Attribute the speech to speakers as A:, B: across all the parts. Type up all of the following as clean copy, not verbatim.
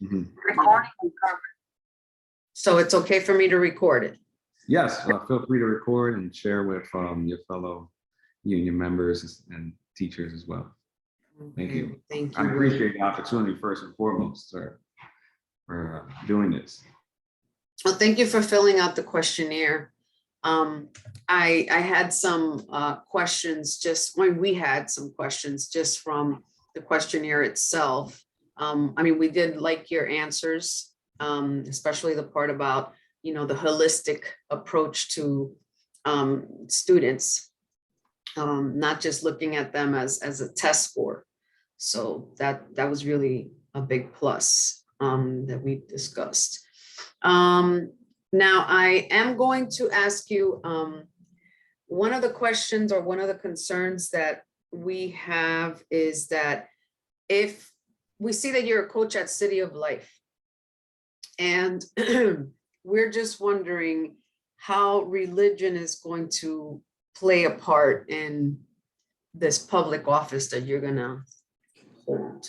A: Mhm.
B: Recording in progress. So it's okay for me to record it?
A: Yes, feel free to record and share with your fellow union members and teachers as well. Thank you.
B: Thank you.
A: I appreciate the opportunity first and foremost, sir, for doing this.
B: Well, thank you for filling out the questionnaire. I had some questions just when we had some questions just from the questionnaire itself. I mean, we did like your answers, especially the part about, you know, the holistic approach to students, not just looking at them as a test score. So that was really a big plus that we discussed. Now I am going to ask you, one of the questions or one of the concerns that we have is that if we see that you're a coach at City of Life, and we're just wondering how religion is going to play a part in this public office that you're gonna hold.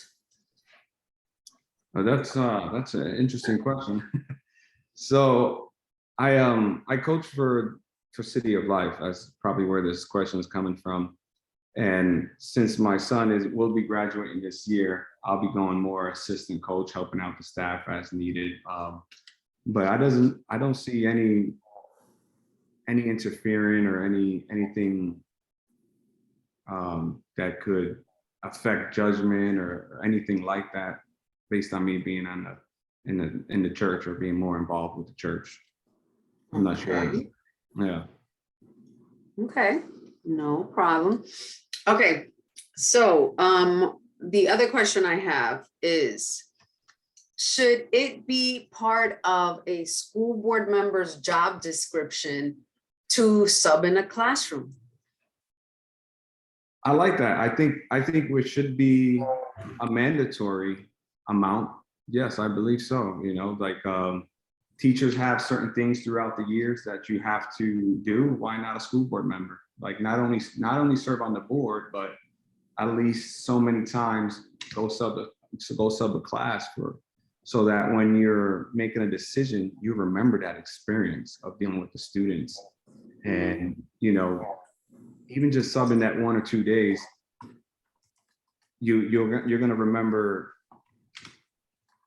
A: That's an interesting question. So I coach for City of Life. That's probably where this question is coming from. And since my son will be graduating this year, I'll be going more assistant coach, helping out the staff as needed. But I don't see any interfering or anything that could affect judgment or anything like that based on me being in the church or being more involved with the church. I'm not sure. Yeah.
B: Okay, no problem. Okay, so the other question I have is, should it be part of a school board member's job description to sub in a classroom?
A: I like that. I think it should be a mandatory amount. Yes, I believe so. You know, like teachers have certain things throughout the years that you have to do. Why not a school board member? Like not only serve on the board, but at least so many times go sub a class so that when you're making a decision, you remember that experience of dealing with the students. And, you know, even just subbing that 1 or 2 days, you're gonna remember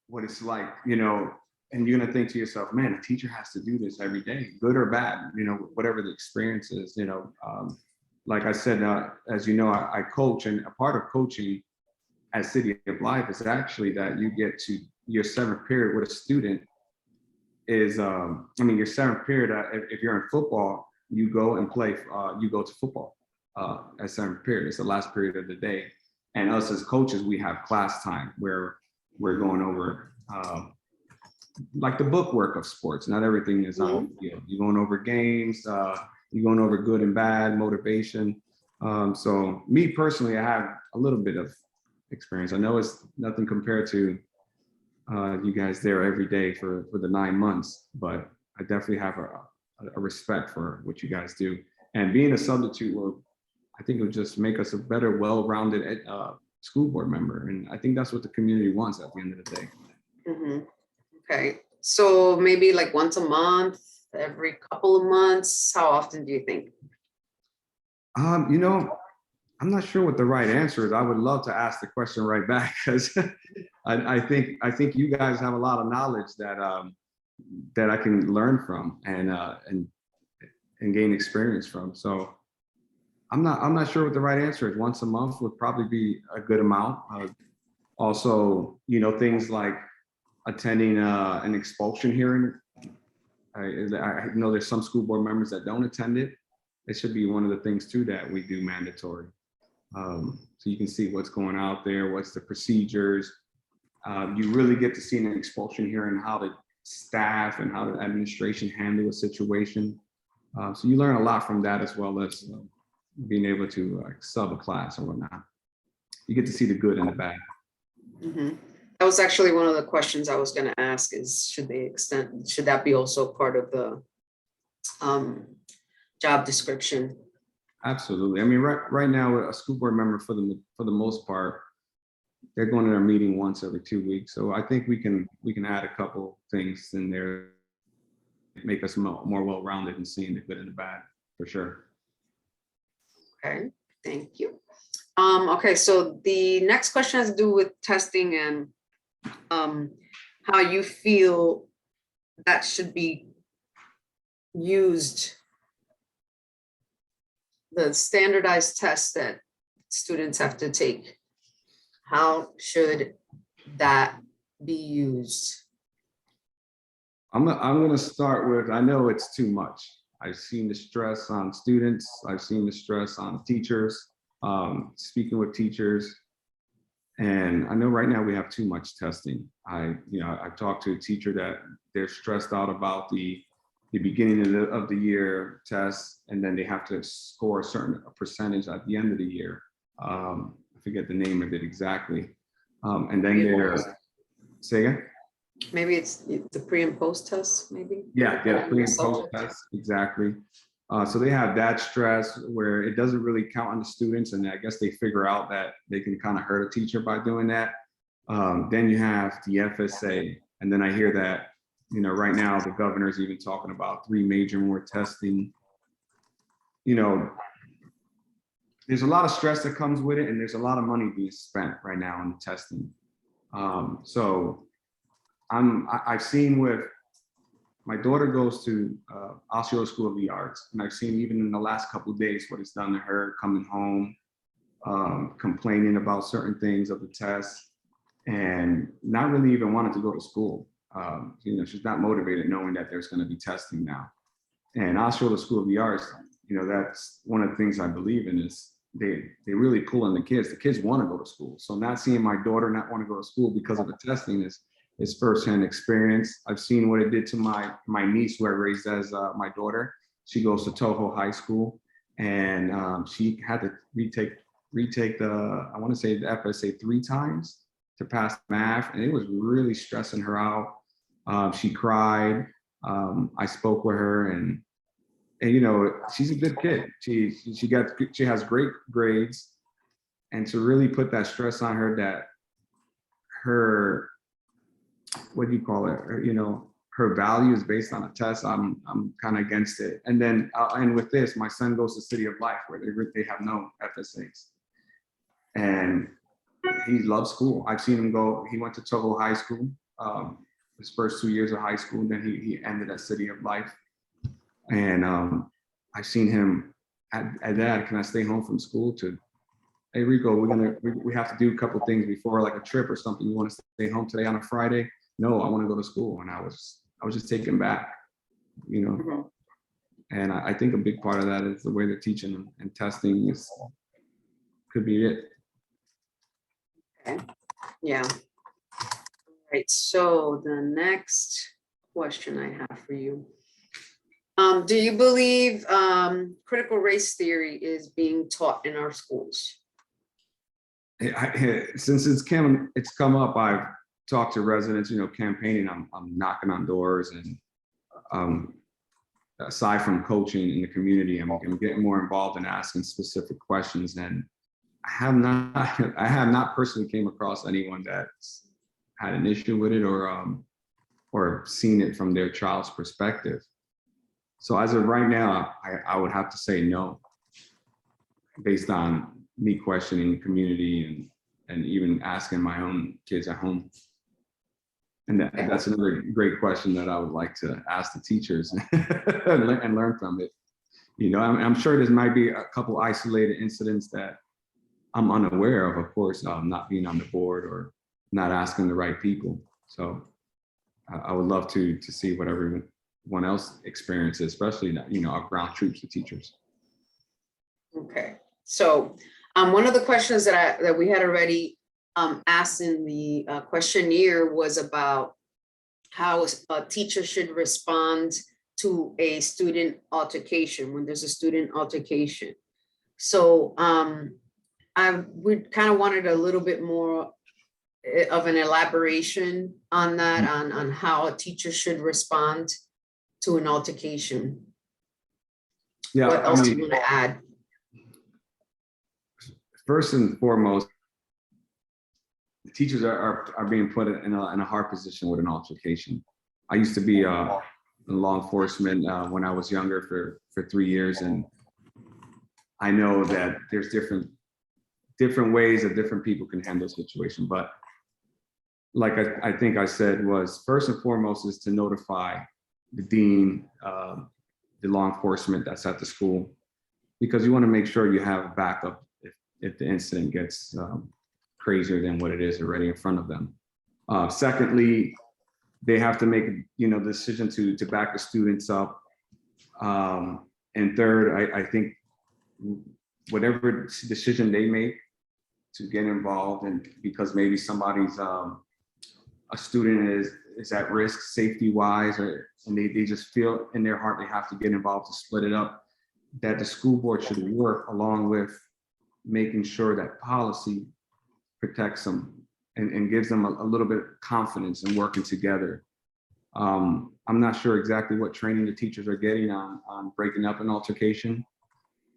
A: what it's like, you know, and you're gonna think to yourself, man, a teacher has to do this every day, good or bad, you know, whatever the experience is, you know. Like I said, as you know, I coach, and a part of coaching at City of Life is actually that you get to your 7th period with a student is, your 7th period, if you're in football, you go and play, you go to football at 7th period. It's the last period of the day. And us as coaches, we have class time where we're going over like the book work of sports. Not everything is on, you know, you're going over games, you're going over good and bad, motivation. So me personally, I have a little bit of experience. I know it's nothing compared to you guys there every day for the 9 months, but I definitely have a respect for what you guys do. And being a substitute I think it'll just make us a better, well-rounded school board member. And I think that's what the community wants at the end of the day.
B: Mm-hmm. Okay, so maybe like once a month, every couple of months, how often do you think?
A: You know, I'm not sure what the right answer is. I would love to ask the question right back, because I think you guys have a lot of knowledge that I can learn from and gain experience from. So I'm not sure what the right answer is. Once a month would probably be a good amount. Also, you know, things like attending an expulsion hearing. I know there's some school board members that don't attend it. It should be one of the things too that we do mandatory. So you can see what's going out there, what's the procedures. You really get to see in an expulsion hearing how the staff and how the administration handle a situation. So you learn a lot from that, as well as being able to sub a class or whatnot. You get to see the good and the bad.
B: Mm-hmm. That was actually one of the questions I was going to ask, is should that be also part of the job description?
A: Absolutely. I mean, right now, a school board member, for the most part, they're going to their meeting once every 2 weeks. So I think we can add a couple things in there, make us more well-rounded and seeing the good and the bad, for sure.
B: Okay, thank you. Okay, so the next question has to do with testing and how you feel that should be used. The standardized tests that students have to take, how should that be used?
A: I'm going to start with, I know it's too much. I've seen the stress on students. I've seen the stress on teachers, speaking with teachers. And I know right now we have too much testing. I've talked to a teacher that they're stressed out about the beginning of the year tests, and then they have to score a certain percentage at the end of the year. I forget the name of it exactly. And then they're, say again?
B: Maybe it's the pre and post test, maybe?
A: Yeah, pre and post test, exactly. So they have that stress where it doesn't really count on the students, and I guess they figure out that they can kind of hurt a teacher by doing that. Then you have the FSA, and then I hear that, right now the governor's even talking about 3 major more testing. There's a lot of stress that comes with it, and there's a lot of money being spent right now on the testing. So I've seen with, my daughter goes to Osceola School of the Arts, and I've seen even in the last couple of days what it's done to her coming home, complaining about certain things of the test, and not really even wanting to go to school. She's not motivated knowing that there's going to be testing now. And Osceola School of the Arts, that's one of the things I believe in, is they really pull in the kids. The kids want to go to school. So not seeing my daughter not want to go to school because of the testing is firsthand experience. I've seen what it did to my niece, who I raised as my daughter. She goes to Toho High School, and she had to retake the, I want to say the FSA 3 times to pass math, and it was really stressing her out. She cried. I spoke with her, and she's a good kid. She has great grades, and to really put that stress on her, that her, what do you call it? Her value is based on a test. I'm kind of against it. And then I'll end with this. My son goes to City of Life, where they have no FSAs, and he loves school. I've seen him go. He went to Toho High School, his first 2 years of high school. Then he ended at City of Life, and I've seen him at Dad, can I stay home from school? To, hey Rico, we have to do a couple things before, like a trip or something. You want to stay home today on a Friday? No, I want to go to school. And I was just taken back,
B: Mm-hmm.
A: And I think a big part of that is the way they're teaching and testing could be it.
B: Okay, yeah. All right, so the next question I have for you. Do you believe critical race theory is being taught in our schools?
A: Since it's come up, I've talked to residents, campaigning. I'm knocking on doors, and aside from coaching in the community, I'm getting more involved in asking specific questions. And I have not personally came across anyone that's had an issue with it or seen it from their child's perspective. So as of right now, I would have to say no, based on me questioning the community and even asking my own kids at home. And that's another great question that I would like to ask the teachers and learn from it. I'm sure there might be a couple isolated incidents that I'm unaware of course, not being on the board or not asking the right people. So I would love to see what everyone else experiences, especially our ground troops, the teachers.
B: Okay, so one of the questions that we had already asked in the questionnaire was about how a teacher should respond to a student altercation, when there's a student altercation. So we kind of wanted a little bit more of an elaboration on that, on how a teacher should respond to an altercation.
A: Yeah,
B: what else do you want to add?
A: First and foremost, teachers are being put in a hard position with an altercation. I used to be in law enforcement when I was younger for 3 years, and I know that there's different ways that different people can handle the situation. But like I think I said, was first and foremost is to notify the dean, the law enforcement that's at the school, because you want to make sure you have a backup if the incident gets crazier than what it is already in front of them. Secondly, they have to make the decision to back the students up. And third, I think whatever decision they make to get involved, and because maybe somebody's a student is at risk safety wise, and they just feel in their heart they have to get involved to split it up, that the school board should work along with making sure that policy protects them and gives them a little bit of confidence in working together. I'm not sure exactly what training the teachers are getting on breaking up an altercation,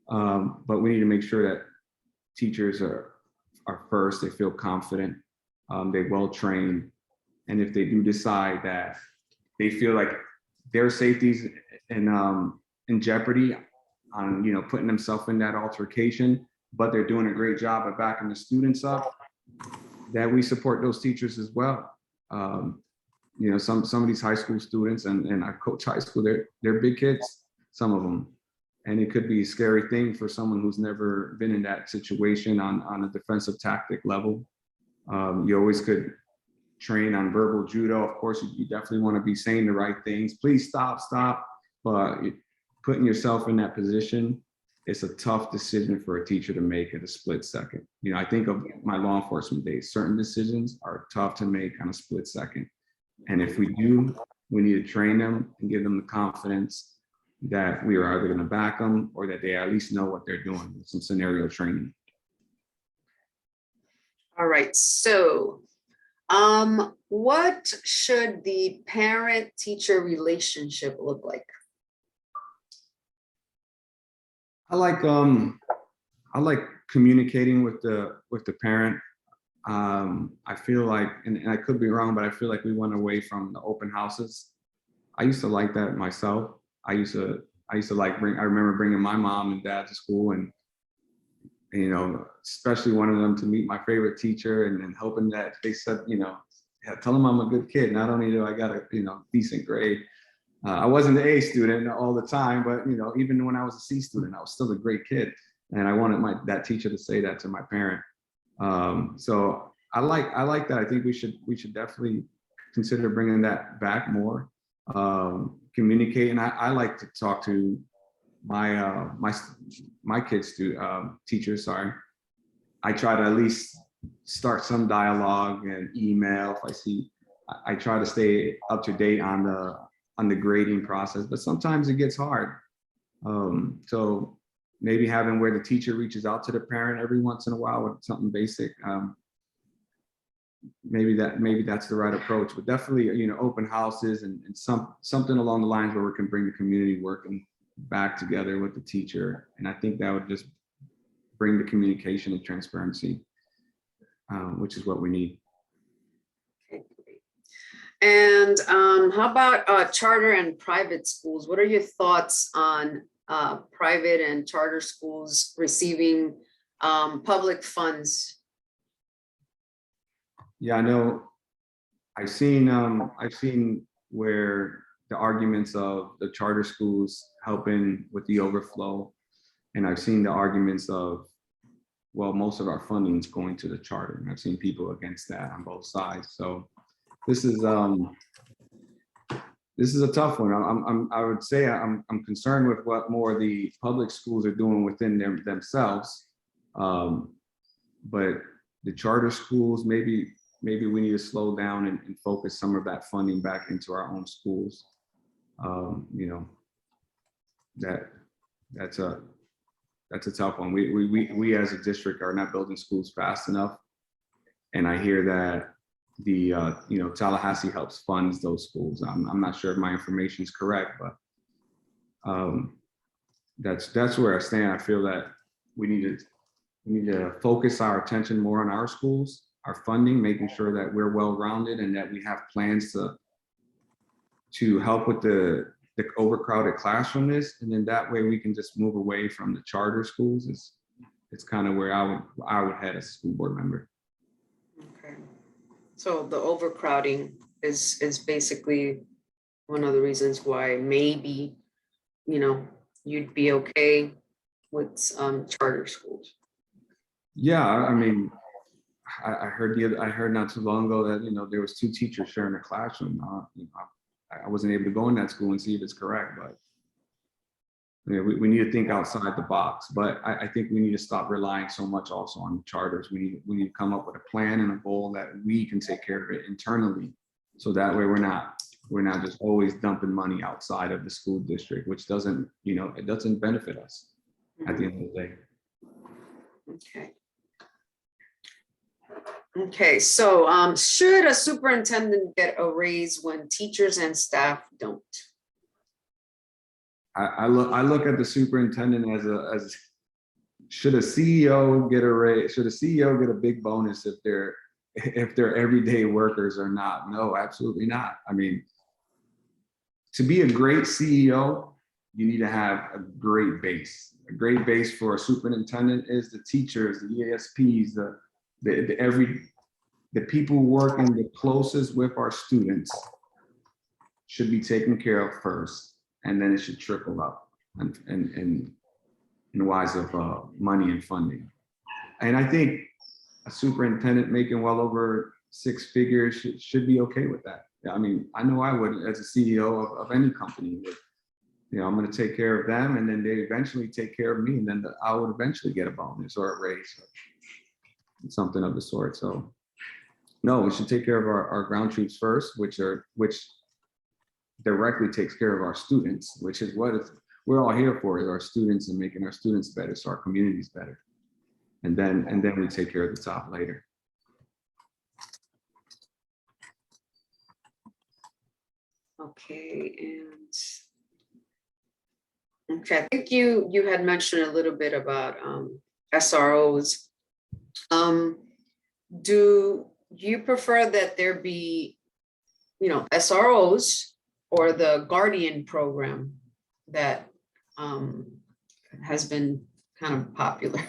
A: but we need to make sure that teachers are first, they feel confident, they're well trained, and if they do decide that they feel like their safety's in jeopardy on putting themselves in that altercation, but they're doing a great job at backing the students up, that we support those teachers as well. Some of these high school students, and I coach high school, they're big kids, some of them. And it could be a scary thing for someone who's never been in that situation on a defensive tactic level. You always could train on verbal judo. Of course, you definitely want to be saying the right things. Please stop. But putting yourself in that position, it's a tough decision for a teacher to make at a split second. I think of my law enforcement days, certain decisions are tough to make on a split second. And if we do, we need to train them and give them the confidence that we are either going to back them or that they at least know what they're doing with some scenario training.
B: All right, so what should the parent-teacher relationship look like?
A: I like communicating with the parent. I feel like, and I could be wrong, but I feel like we went away from the open houses. I used to like that myself. I used to like I remember bringing my mom and dad to school, and especially one of them to meet my favorite teacher, and hoping that they said, tell them I'm a good kid. Not only do I got a decent grade. I wasn't the A student all the time, but even when I was a C student, I was still a great kid, and I wanted that teacher to say that to my parent. So I like that. I think we should definitely consider bringing that back more. Communicate, and I like to talk to my kids teachers. Sorry, I try to at least start some dialogue and email if I see. I try to stay up to date on the grading process, but sometimes it gets hard. So maybe having where the teacher reaches out to the parent every once in a while with something basic. Maybe that's the right approach, but definitely, open houses and something along the lines where we can bring the community working back together with the teacher. And I think that would just bring the communication and transparency, which is what we need.
B: Okay, great. And how about charter and private schools? What are your thoughts on private and charter schools receiving public funds?
A: Yeah, I know. I've seen where the arguments of the charter schools helping with the overflow, and I've seen the arguments of, well, most of our funding is going to the charter, and I've seen people against that on both sides. So this is a tough one. I would say I'm concerned with what more the public schools are doing within themselves, but the charter schools, maybe we need to slow down and focus some of that funding back into our own schools. That's a tough one. We as a district are not building schools fast enough, and I hear that the Tallahassee helps funds those schools. I'm not sure if my information is correct, but that's where I stand. I feel that we need to focus our attention more on our schools, our funding, making sure that we're well-rounded and that we have plans to help with the overcrowded classroomness. And then that way we can just move away from the charter schools. It's kind of where I would head as a school board member.
B: Okay. So the overcrowding is basically one of the reasons why maybe, you know, you'd be okay with charter schools.
A: Yeah, I mean, I heard not too long ago that, you know, there was 2 teachers sharing a classroom. You know, I wasn't able to go in that school and see if it's correct, but you know, we need to think outside the box. But I think we need to stop relying so much also on charters. We need to come up with a plan and a goal that we can take care of it internally. So that way we're not just always dumping money outside of the school district, which doesn't, you know, it doesn't benefit us at the end of the day.
B: Okay. Okay, so should a superintendent get a raise when teachers and staff don't?
A: I look at the superintendent as should a CEO get a raise? Should a CEO get a big bonus if they're everyday workers or not? No, absolutely not. I mean, to be a great CEO, you need to have a great base. A great base for a superintendent is the teachers, the ESPS, the people working the closest with our students should be taken care of first, and then it should trickle up and wise of money and funding. And I think a superintendent making well over 6 figures should be okay with that. I mean, I know I would as a CEO of any company. You know, I'm going to take care of them, and then they eventually take care of me, and then I would eventually get a bonus or a raise, or something of the sort. So, no, we should take care of our ground troops first, which directly takes care of our students, which is what we're all here for, is our students and making our students better, so our communities better, and then we take care of the top later.
B: Okay, and okay, I think you had mentioned a little bit about SROs. Do you prefer that there be, you know, SROs or the Guardian program that has been kind of popular?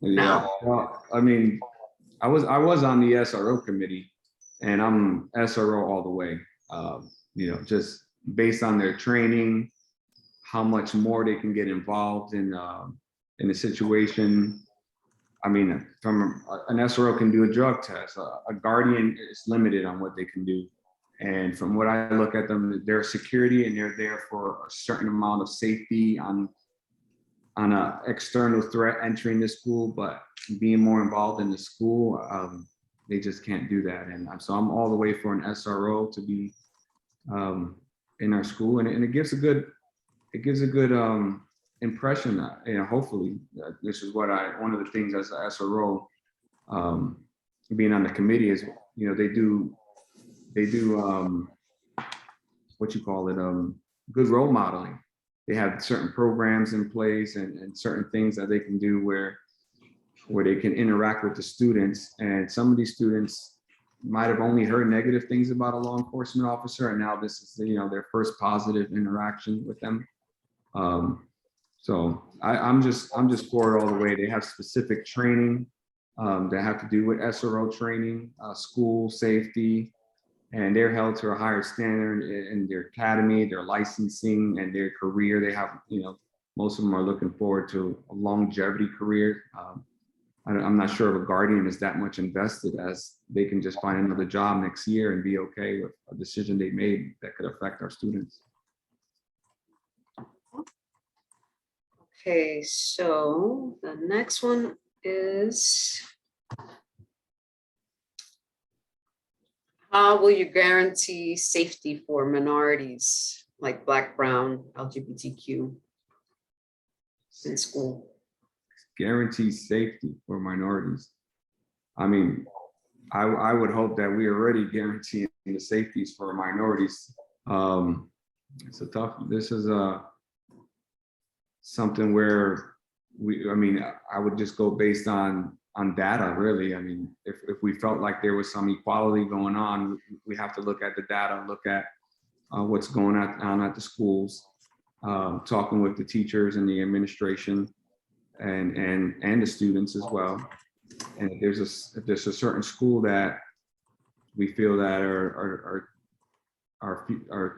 A: Yeah, well, I mean, I was on the SRO committee, and I'm SRO all the way. You know, just based on their training, how much more they can get involved in the situation. I mean, from an SRO can do a drug test. A Guardian is limited on what they can do. And from what I look at them, they're security, and they're there for a certain amount of safety on an external threat entering the school, but being more involved in the school, they just can't do that. And so I'm all the way for an SRO to be in our school, and it gives a good impression that, you know, hopefully this is what one of the things as an SRO, being on the committee is, you know, they do what you call it, good role modeling. They have certain programs in place and certain things that they can do where they can interact with the students. And some of these students might have only heard negative things about a law enforcement officer, and now this is, you know, their first positive interaction with them. So I'm just for it all the way. They have specific training that have to do with SRO training, school safety, and they're held to a higher standard in their academy, their licensing, and their career. They have, you know, most of them are looking forward to a longevity career. I'm not sure if a Guardian is that much invested, as they can just find another job next year and be okay with a decision they made that could affect our students.
B: Okay, so the next one is, how will you guarantee safety for minorities like Black, Brown, LGBTQ in school?
A: Guarantee safety for minorities. I mean, I would hope that we already guaranteeing the safeties for minorities. It's a tough, this is something where I mean, I would just go based on data, really. I mean, if we felt like there was some equality going on, we have to look at the data, look at what's going on at the schools, talking with the teachers and the administration and the students as well. And if there's a certain school that we feel that are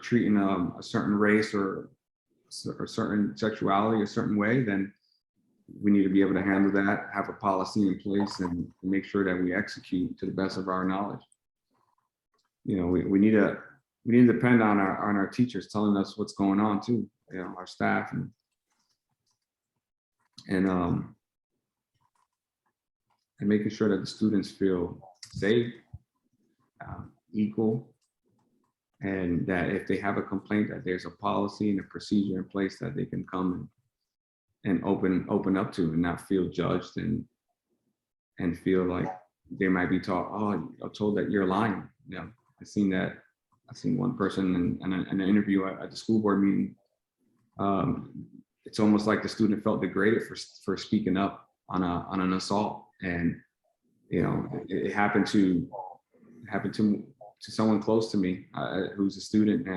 A: treating a certain race or certain sexuality a certain way, then we need to be able to handle that, have a policy in place, and make sure that we execute to the best of our knowledge. You know, we need to depend on our teachers telling us what's going on too. You know, our staff and making sure that the students feel safe, equal, and that if they have a complaint, that there's a policy and a procedure in place that they can come and open up to, and not feel judged and feel like they might be taught, oh, I'm told that you're lying. You know, I've seen one person in an interview at the school board meeting. It's almost like the student felt degraded for speaking up on an assault, and you know, it happened to someone close to me who's a student,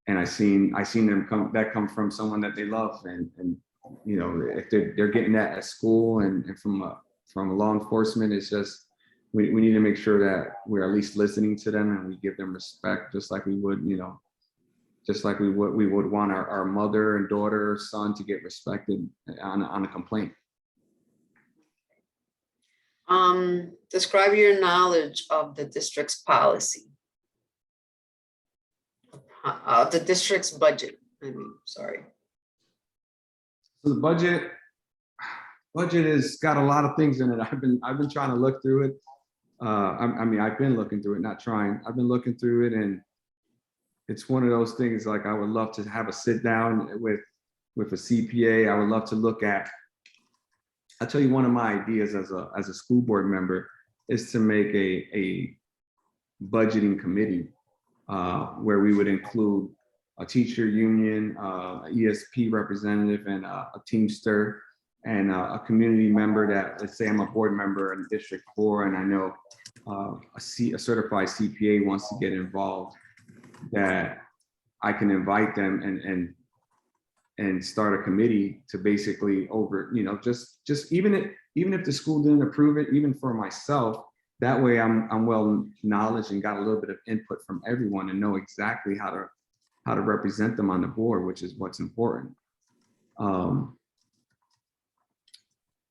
A: and I seen them come from someone that they love, and you know, if they're getting that at school and from law enforcement, it's just we need to make sure that we're at least listening to them and we give them respect, just like we would, you know, just like we would want our mother and daughter or son to get respected on a complaint.
B: Describe your knowledge of the district's policy, the district's budget. I mean, sorry.
A: So the budget has got a lot of things in it. I've been trying to look through it. I mean, I've been looking through it, not trying. I've been looking through it, and it's one of those things. Like, I would love to have a sit down with a CPA. I would love to look at. I'll tell you, one of my ideas as a school board member is to make a budgeting committee where we would include a teacher union, ESP representative, and a Teamster, and a community member that, let's say I'm a board member in District 4, and I know a certified CPA wants to get involved, that I can invite them and start a committee to basically you know, just even if the school didn't approve it, even for myself, that way I'm well knowledge and got a little bit of input from everyone and know exactly how to represent them on the board, which is what's important.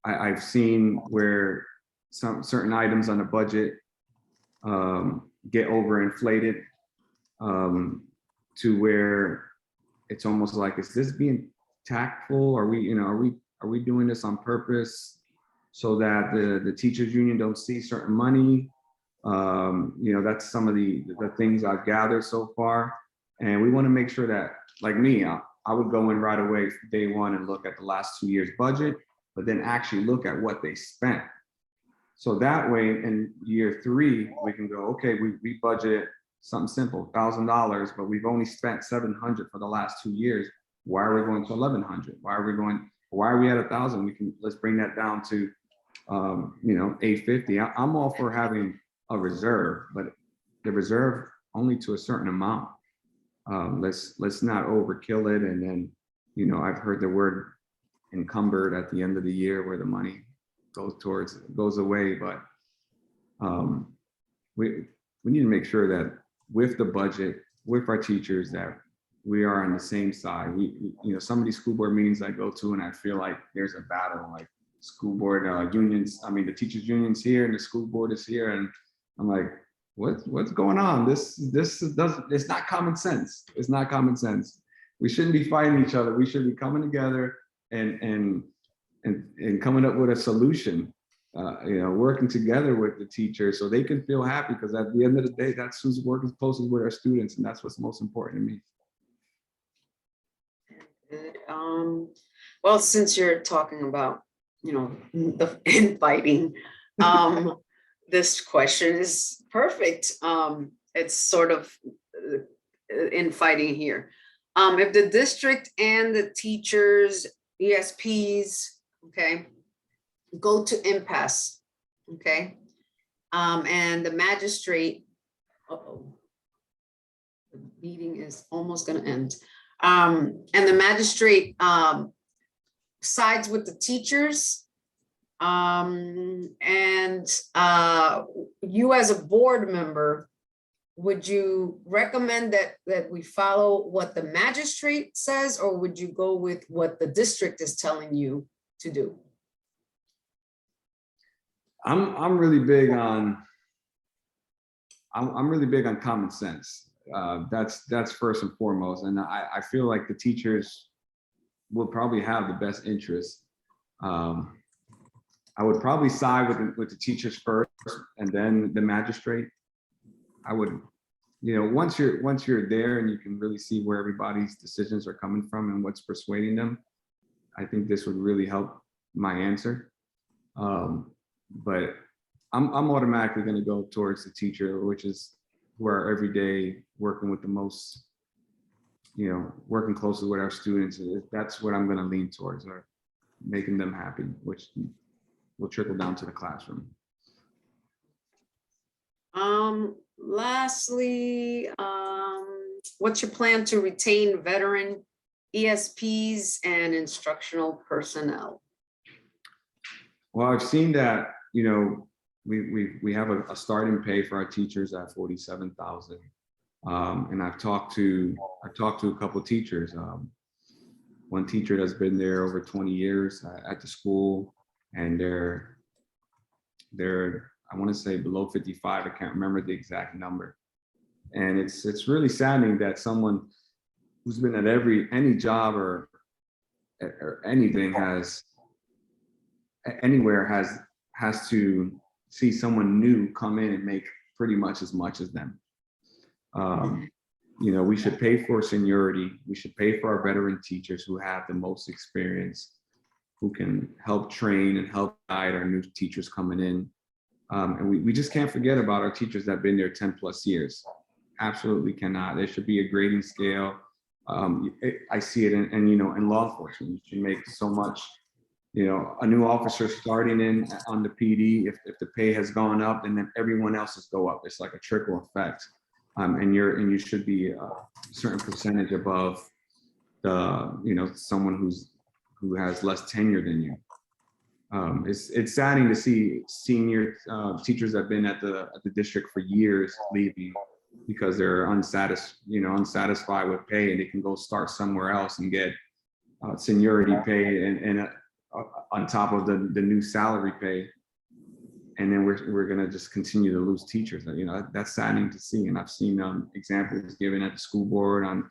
A: I've seen where some certain items on the budget get overinflated to where it's almost like, is this being tactful? Are we doing this on purpose so that the teachers union don't see certain money? You know, that's some of the things I've gathered so far. And we want to make sure that, like me, I would go in right away day one and look at the last 2 years budget, but then actually look at what they spent. So that way in year 3, we can go, okay, we budgeted something simple, $1,000, but we've only spent $700 for the last 2 years. Why are we going to $1,100? Why are we at 1,000? Let's bring that down to, you know, $850. I'm all for having a reserve, but the reserve only to a certain amount. Let's not overkill it. And then, you know, I've heard the word encumbered at the end of the year where the money goes away. But we need to make sure that with the budget, with our teachers, that we are on the same side. You know, some of these school board meetings I go to and I feel like there's a battle, like school board unions. I mean, the teachers union's here and the school board is here. And I'm like, what's going on? It's not common sense. It's not common sense. We shouldn't be fighting each other. We should be coming together and coming up with a solution. You know, working together with the teachers so they can feel happy, because at the end of the day, that's who's working closest with our students, and that's what's most important to me.
B: Good. Well, since you're talking about, you know, the infighting, this question is perfect. It's sort of infighting here. If the district and the teachers, ESPs, okay, go to impasse, okay? And the magistrate, uh-oh, the meeting is almost gonna end. And the magistrate sides with the teachers. And you as a board member, would you recommend that we follow what the magistrate says, or would you go with what the district is telling you to do?
A: I'm really big on I'm really big on common sense. That's first and foremost, and I feel like the teachers will probably have the best interest. I would probably side with the teachers first, and then the magistrate. I would, once you're there and you can really see where everybody's decisions are coming from and what's persuading them, I think this would really help my answer. But I'm automatically going to go towards the teacher, which is who are every day working with the most, working closely with our students. That's what I'm going to lean towards, or making them happy, which will trickle down to the classroom.
B: Lastly, what's your plan to retain veteran ESPs and instructional personnel?
A: Well, I've seen that, we have a starting pay for our teachers at $47,000. And I've talked to a couple of teachers. One teacher that's been there over 20 years at the school, and they're I want to say below 55. I can't remember the exact number. And it's really saddening that someone who's been at any job or anything has to see someone new come in and make pretty much as them. We should pay for seniority. We should pay for our veteran teachers who have the most experience, who can help train and help guide our new teachers coming in. And we just can't forget about our teachers that have been there 10 plus years. Absolutely cannot. There should be a grading scale. I see it in law enforcement. You should make so much, a new officer starting in on the PD, if the pay has gone up, and then everyone else's go up. It's like a trickle effect. And you should be a certain percentage above the, someone who has less tenure than you. It's saddening to see senior teachers that have been at the district for years leaving because they're unsatisfied with pay, and they can go start somewhere else and get seniority pay and on top of the new salary pay, and then we're gonna just continue to lose teachers. That's saddening to see, and I've seen examples given at the school board on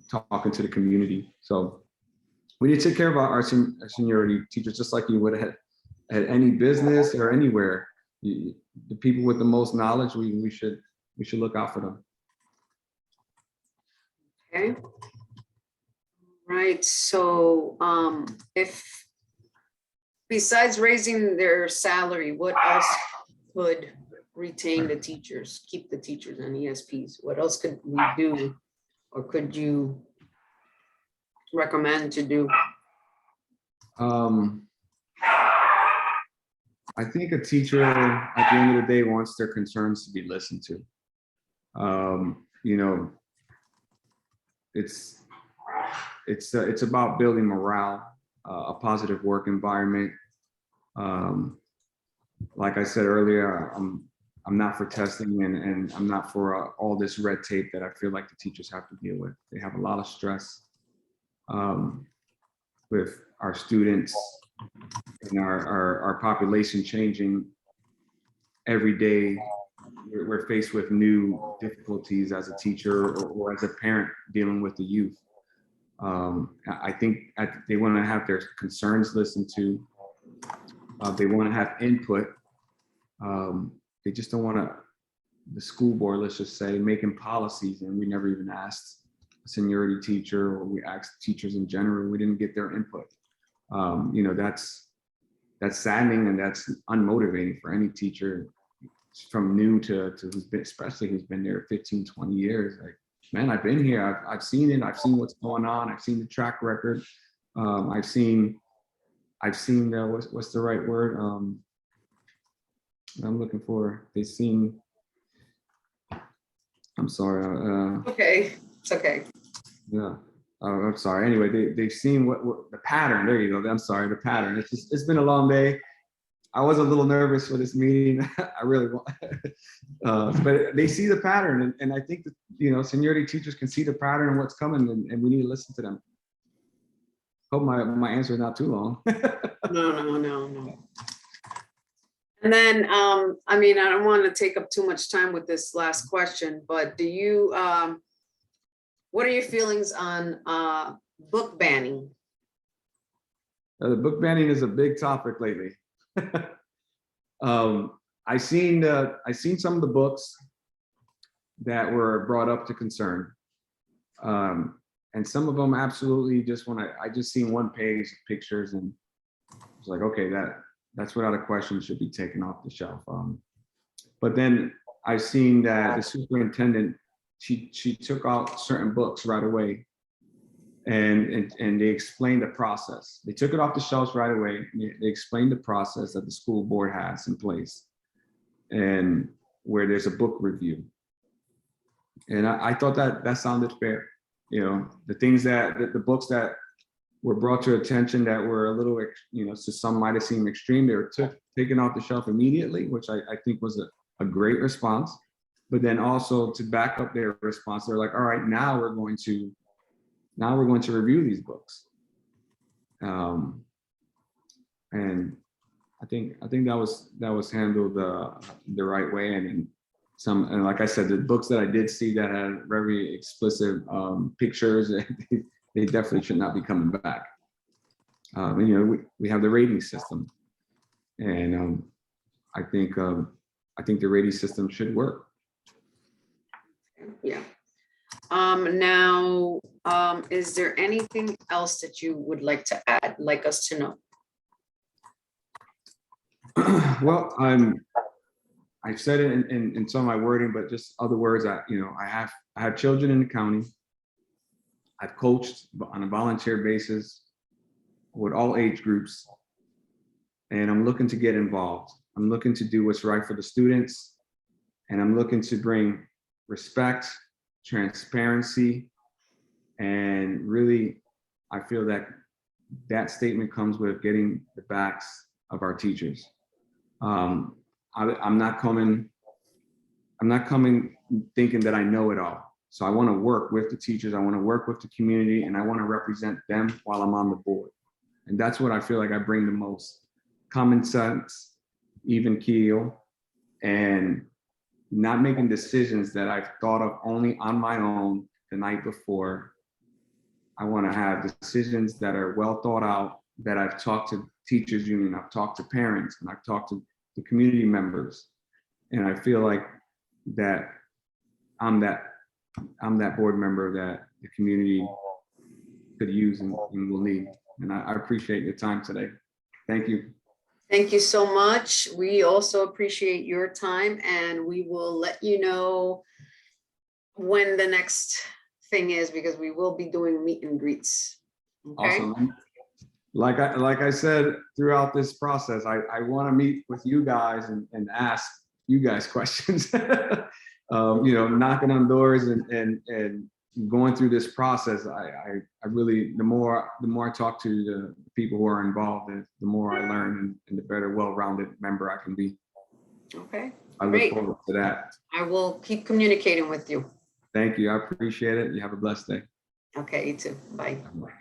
A: talking to the community. So we need to take care of our seniority teachers, just like you would at any business or anywhere. The people with the most knowledge, we should look out for them.
B: Okay. Right. So if besides raising their salary, what else could retain the teachers, keep the teachers and ESPs? What else could we do, or could you recommend to do?
A: I think a teacher at the end of the day wants their concerns to be listened to. It's about building morale, a positive work environment. Like I said earlier, I'm not for testing, and I'm not for all this red tape that I feel like the teachers have to deal with. They have a lot of stress with our students and our population changing every day. We're faced with new difficulties as a teacher or as a parent dealing with the youth. I think they want to have their concerns listened to. They want to have input. They just don't want the school board, let's just say, making policies, and we never even asked a seniority teacher, or we asked teachers in general. We didn't get their input. That's saddening, and that's unmotivating for any teacher, from new to who's been there 15, 20 years. Like, man, I've been here. I've seen it. I've seen what's going on. I've seen the track record. I've seen I've seen, what's the right word? I'm looking for, they've seen, I'm sorry.
B: Okay, it's okay.
A: Yeah. I'm sorry. Anyway, they've seen what the pattern. There you go. I'm sorry, the pattern. It's been a long day. I was a little nervous for this meeting. I really want, but they see the pattern, and I think that, you know, seniority teachers can see the pattern and what's coming, and we need to listen to them. Hope my answer is not too long.
B: No. And then, I mean, I don't want to take up too much time with this last question, but do you, what are your feelings on book banning?
A: The book banning is a big topic lately. I seen some of the books that were brought up to concern, and some of them absolutely just I just seen one page of pictures and it's like, okay, that's without a question should be taken off the shelf. But then I've seen that the superintendent, she took out certain books right away, and they explained the process. They took it off the shelves right away. They explained the process that the school board has in place, and where there's a book review. And I thought that sounded fair. You know, the things the books that were brought to attention that were a little, you know, to some might have seemed extreme, they were taken off the shelf immediately, which I think was a great response. But then also to back up their response, they're like, all right, now we're going to review these books. And I think that was handled the right way. And like I said, the books that I did see that had very explicit pictures, they definitely should not be coming back. And, you know, we have the rating system, and I think the rating system should work.
B: Yeah. Now, is there anything else that you would like to add, like us to know?
A: Well, I've said it in some of my wording, but just other words. I have children in the county. I've coached on a volunteer basis with all age groups, and I'm looking to get involved. I'm looking to do what's right for the students, and I'm looking to bring respect, transparency, and really, I feel that statement comes with getting the backs of our teachers. I'm not coming thinking that I know it all. So I want to work with the teachers. I want to work with the community, and I want to represent them while I'm on the board. And that's what I feel like I bring the most: common sense, even keel, and not making decisions that I've thought of only on my own the night before. I want to have decisions that are well thought out, that I've talked to teachers union, I've talked to parents, and I've talked to the community members. And I feel like that I'm that board member that the community could use and will need. And I appreciate your time today. Thank you.
B: Thank you so much. We also appreciate your time, and we will let you know when the next thing is, because we will be doing meet and greets. Okay.
A: Awesome. Like I said throughout this process, I want to meet with you guys and ask you guys questions. You know, knocking on doors and going through this process. I really, the more I talk to the people who are involved, the more I learn, and the better well-rounded member I can be.
B: Okay.
A: I look forward to that.
B: I will keep communicating with you.
A: Thank you. I appreciate it. You have a blessed day.
B: Okay, you too. Bye.
A: Bye.